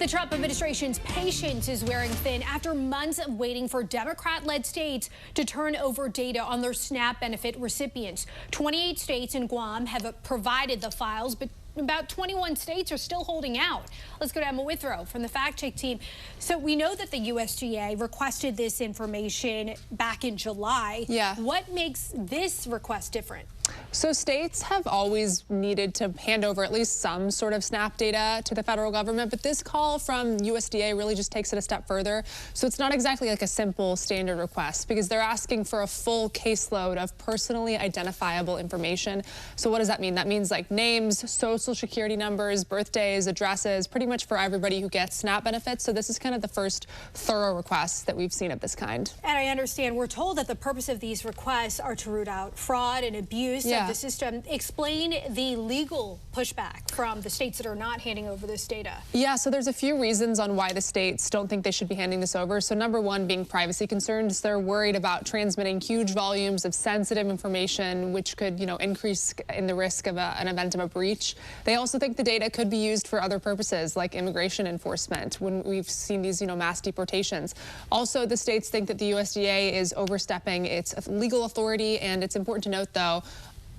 The Trump administration's patience is wearing thin after months of waiting for Democrat-led states to turn over data on their SNAP benefit recipients. 28 states and Guam have provided the files, but about 21 states are still holding out. Let's go to Emma Withrow from the Fact Check team. So we know that the USDA requested this information back in July. Yeah. What makes this request different? So states have always needed to hand over at least some sort of SNAP data to the federal government, but this call from USDA really just takes it a step further. So it's not exactly like a simple standard request because they're asking for a full caseload of personally identifiable information. So what does that mean? That means like names, social security numbers, birthdays, addresses, pretty much for everybody who gets SNAP benefits. So this is kind of the first thorough request that we've seen of this kind. And I understand we're told that the purpose of these requests are to root out fraud and abuse of the system. Explain the legal pushback from the states that are not handing over this data. Yeah, so there's a few reasons on why the states don't think they should be handing this over. So number one being privacy concerns. They're worried about transmitting huge volumes of sensitive information, which could, increase in the risk of an event of a breach. They also think the data could be used for other purposes like immigration enforcement when we've seen these, mass deportations. Also, the states think that the USDA is overstepping its legal authority, and it's important to note, though,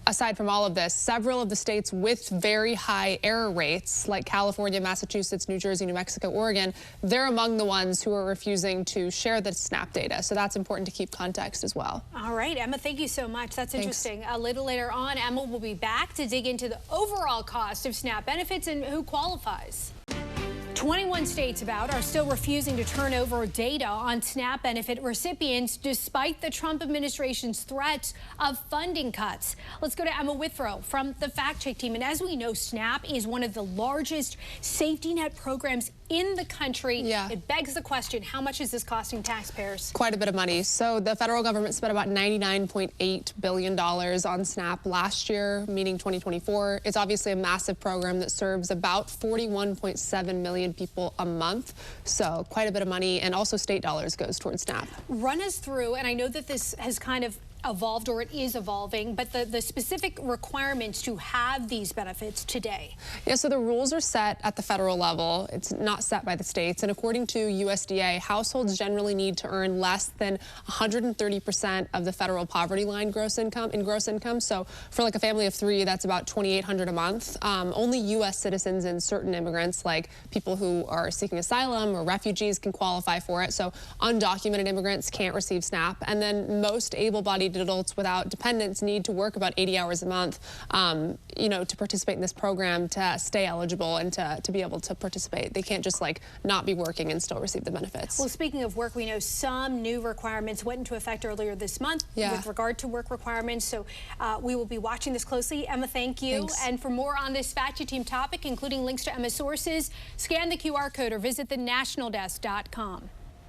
aside from all of this, several of the states with very high error rates, like California, Massachusetts, New Jersey, New Mexico, Oregon, they're among the ones who are refusing to share the SNAP data. So that's important to keep context as well. All right, Emma, thank you so much. That's Thanks. interesting. A little later on, Emma will be back to dig into the overall cost of SNAP benefits and who qualifies. 21 states are still refusing to turn over data on SNAP benefit recipients despite the Trump administration's threats of funding cuts. Let's go to Emma Withrow from the Fact Check team. And as we know, SNAP is one of the largest safety net programs in the country. Yeah. It begs the question, how much is this costing taxpayers? Quite a bit of money. So the federal government spent about $99.8 billion on SNAP last year, meaning 2024. It's obviously a massive program that serves about 41.7 million people a month. So quite a bit of money, and also state dollars goes towards SNAP. Run us through, and I know that this has kind of evolved, or it is evolving, but the specific requirements to have these benefits today. Yeah, so the rules are set at the federal level. It's not set by the states. And according to USDA, households generally need to earn less than 130% of the federal poverty line gross income. So for like a family of three, that's about $2,800 a month. Only U.S. citizens and certain immigrants, like people who are seeking asylum or refugees, can qualify for it. So undocumented immigrants can't receive SNAP. And then most able-bodied adults without dependents need to work about 80 hours a month, to participate in this program, to stay eligible and to be able to participate. They can't just not be working and still receive the benefits. Well, speaking of work, we know some new requirements went into effect earlier this month with regard to work requirements. So we will be watching this closely. Emma, thank you. Thanks. And for more on this Fact Check team topic, including links to Emma's sources, scan the QR code or visit thenationaldesk.com.